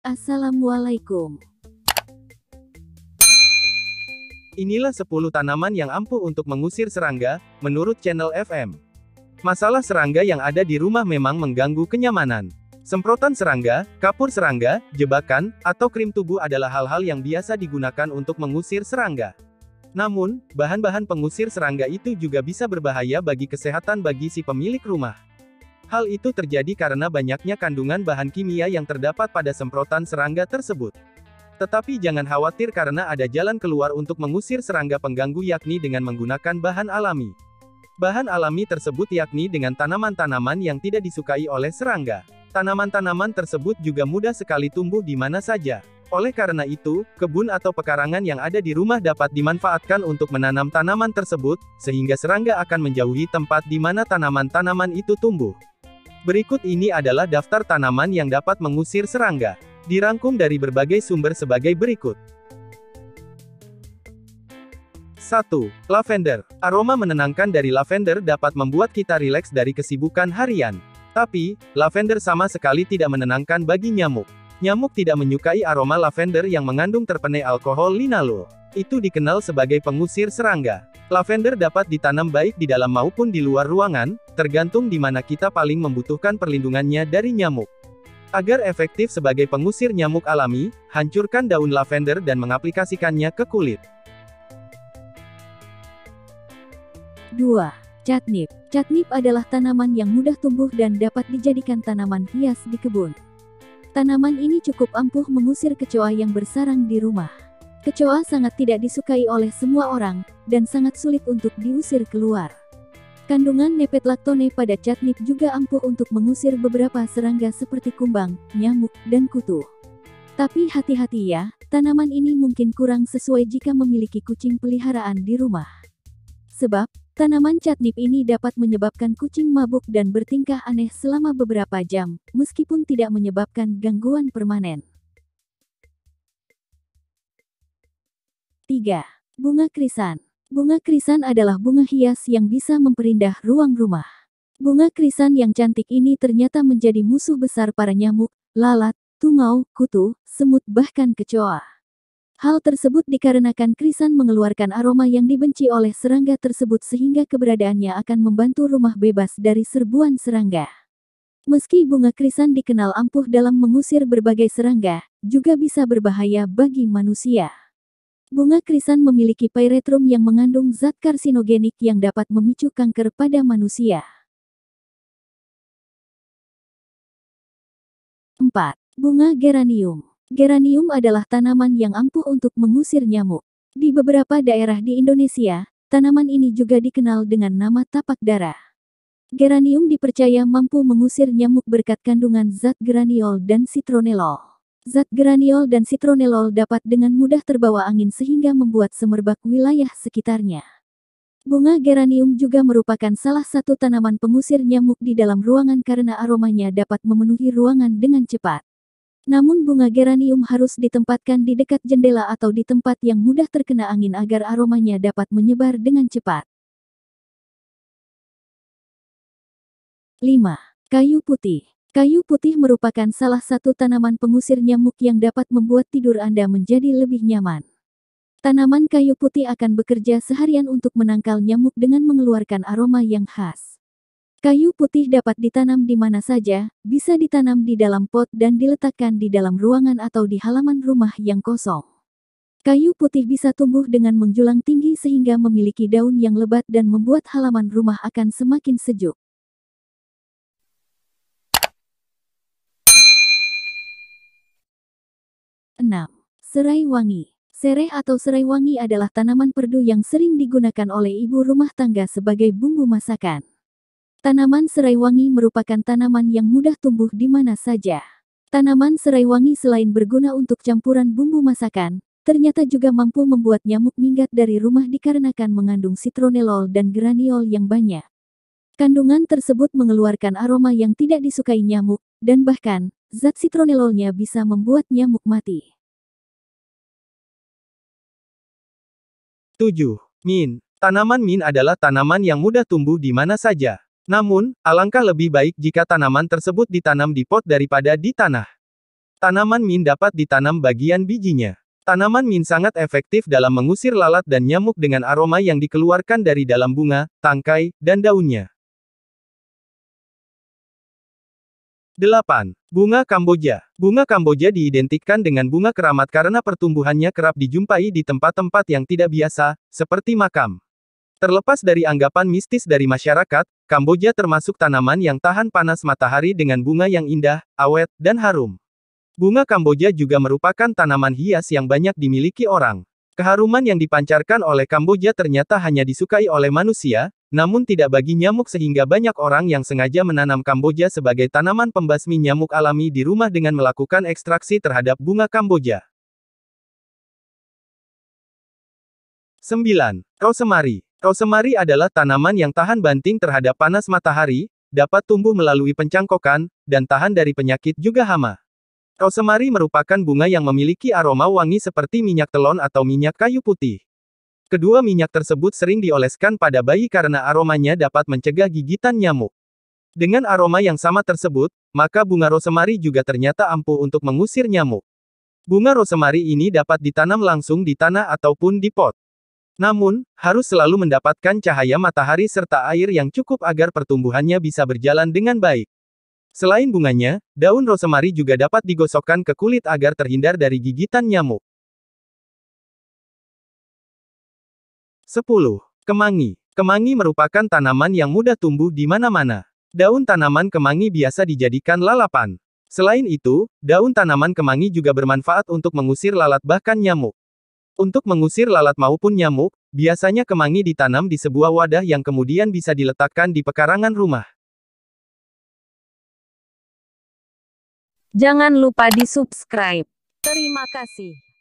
Assalamualaikum. Inilah 10 tanaman yang ampuh untuk mengusir serangga, menurut channel FM. Masalah serangga yang ada di rumah memang mengganggu kenyamanan. Semprotan serangga, kapur serangga, jebakan, atau krim tubuh adalah hal-hal yang biasa digunakan untuk mengusir serangga. Namun, bahan-bahan pengusir serangga itu juga bisa berbahaya bagi kesehatan bagi si pemilik rumah. Hal itu terjadi karena banyaknya kandungan bahan kimia yang terdapat pada semprotan serangga tersebut. Tetapi jangan khawatir karena ada jalan keluar untuk mengusir serangga pengganggu yakni dengan menggunakan bahan alami. Bahan alami tersebut yakni dengan tanaman-tanaman yang tidak disukai oleh serangga. Tanaman-tanaman tersebut juga mudah sekali tumbuh di mana saja. Oleh karena itu, kebun atau pekarangan yang ada di rumah dapat dimanfaatkan untuk menanam tanaman tersebut, sehingga serangga akan menjauhi tempat di mana tanaman-tanaman itu tumbuh. Berikut ini adalah daftar tanaman yang dapat mengusir serangga. Dirangkum dari berbagai sumber sebagai berikut. 1. Lavender. Aroma menenangkan dari lavender dapat membuat kita rileks dari kesibukan harian. Tapi, lavender sama sekali tidak menenangkan bagi nyamuk. Nyamuk tidak menyukai aroma lavender yang mengandung terpene alkohol linalol. Itu dikenal sebagai pengusir serangga. Lavender dapat ditanam baik di dalam maupun di luar ruangan, tergantung di mana kita paling membutuhkan perlindungannya dari nyamuk. Agar efektif sebagai pengusir nyamuk alami, hancurkan daun lavender dan mengaplikasikannya ke kulit. 2. Catnip. Catnip adalah tanaman yang mudah tumbuh dan dapat dijadikan tanaman hias di kebun. Tanaman ini cukup ampuh mengusir kecoa yang bersarang di rumah. Kecoa sangat tidak disukai oleh semua orang, dan sangat sulit untuk diusir keluar. Kandungan nepetlaktone pada catnip juga ampuh untuk mengusir beberapa serangga seperti kumbang, nyamuk, dan kutu. Tapi hati-hati ya, tanaman ini mungkin kurang sesuai jika memiliki kucing peliharaan di rumah. Sebab, tanaman catnip ini dapat menyebabkan kucing mabuk dan bertingkah aneh selama beberapa jam, meskipun tidak menyebabkan gangguan permanen. 3. Bunga krisan. Bunga krisan adalah bunga hias yang bisa memperindah ruang rumah. Bunga krisan yang cantik ini ternyata menjadi musuh besar para nyamuk, lalat, tungau, kutu, semut bahkan kecoa. Hal tersebut dikarenakan krisan mengeluarkan aroma yang dibenci oleh serangga tersebut sehingga keberadaannya akan membantu rumah bebas dari serbuan serangga. Meski bunga krisan dikenal ampuh dalam mengusir berbagai serangga, juga bisa berbahaya bagi manusia. Bunga krisan memiliki pyrethrum yang mengandung zat karsinogenik yang dapat memicu kanker pada manusia. 4. Bunga geranium. Geranium adalah tanaman yang ampuh untuk mengusir nyamuk. Di beberapa daerah di Indonesia, tanaman ini juga dikenal dengan nama tapak dara. Geranium dipercaya mampu mengusir nyamuk berkat kandungan zat geraniol dan citronellol. Zat geraniol dan citronellol dapat dengan mudah terbawa angin sehingga membuat semerbak wilayah sekitarnya. Bunga geranium juga merupakan salah satu tanaman pengusir nyamuk di dalam ruangan karena aromanya dapat memenuhi ruangan dengan cepat. Namun bunga geranium harus ditempatkan di dekat jendela atau di tempat yang mudah terkena angin agar aromanya dapat menyebar dengan cepat. 5. Kayu putih. Kayu putih merupakan salah satu tanaman pengusir nyamuk yang dapat membuat tidur Anda menjadi lebih nyaman. Tanaman kayu putih akan bekerja seharian untuk menangkal nyamuk dengan mengeluarkan aroma yang khas. Kayu putih dapat ditanam di mana saja, bisa ditanam di dalam pot dan diletakkan di dalam ruangan atau di halaman rumah yang kosong. Kayu putih bisa tumbuh dengan menjulang tinggi sehingga memiliki daun yang lebat dan membuat halaman rumah akan semakin sejuk. 6. Serai wangi. Sereh atau serai wangi adalah tanaman perdu yang sering digunakan oleh ibu rumah tangga sebagai bumbu masakan. Tanaman serai wangi merupakan tanaman yang mudah tumbuh di mana saja. Tanaman serai wangi selain berguna untuk campuran bumbu masakan, ternyata juga mampu membuat nyamuk minggat dari rumah dikarenakan mengandung citronellol dan geraniol yang banyak. Kandungan tersebut mengeluarkan aroma yang tidak disukai nyamuk, dan bahkan, zat citronellolnya bisa membuat nyamuk mati. 7. Mint. Tanaman mint adalah tanaman yang mudah tumbuh di mana saja. Namun, alangkah lebih baik jika tanaman tersebut ditanam di pot daripada di tanah. Tanaman mint dapat ditanam bagian bijinya. Tanaman mint sangat efektif dalam mengusir lalat dan nyamuk dengan aroma yang dikeluarkan dari dalam bunga, tangkai, dan daunnya. 8. Bunga Kamboja. Bunga Kamboja diidentikan dengan bunga keramat karena pertumbuhannya kerap dijumpai di tempat-tempat yang tidak biasa, seperti makam. Terlepas dari anggapan mistis dari masyarakat, Kamboja termasuk tanaman yang tahan panas matahari dengan bunga yang indah, awet, dan harum. Bunga Kamboja juga merupakan tanaman hias yang banyak dimiliki orang. Keharuman yang dipancarkan oleh Kamboja ternyata hanya disukai oleh manusia, namun tidak bagi nyamuk sehingga banyak orang yang sengaja menanam Kamboja sebagai tanaman pembasmi nyamuk alami di rumah dengan melakukan ekstraksi terhadap bunga Kamboja. 9. Rosemary. Rosemary adalah tanaman yang tahan banting terhadap panas matahari, dapat tumbuh melalui pencangkokan, dan tahan dari penyakit juga hama. Rosemary merupakan bunga yang memiliki aroma wangi seperti minyak telon atau minyak kayu putih. Kedua minyak tersebut sering dioleskan pada bayi karena aromanya dapat mencegah gigitan nyamuk. Dengan aroma yang sama tersebut, maka bunga rosemary juga ternyata ampuh untuk mengusir nyamuk. Bunga rosemary ini dapat ditanam langsung di tanah ataupun di pot. Namun, harus selalu mendapatkan cahaya matahari serta air yang cukup agar pertumbuhannya bisa berjalan dengan baik. Selain bunganya, daun rosemary juga dapat digosokkan ke kulit agar terhindar dari gigitan nyamuk. 10. Kemangi. Kemangi merupakan tanaman yang mudah tumbuh di mana-mana. Daun tanaman kemangi biasa dijadikan lalapan. Selain itu, daun tanaman kemangi juga bermanfaat untuk mengusir lalat bahkan nyamuk. Untuk mengusir lalat maupun nyamuk, biasanya kemangi ditanam di sebuah wadah yang kemudian bisa diletakkan di pekarangan rumah. Jangan lupa di subscribe. Terima kasih.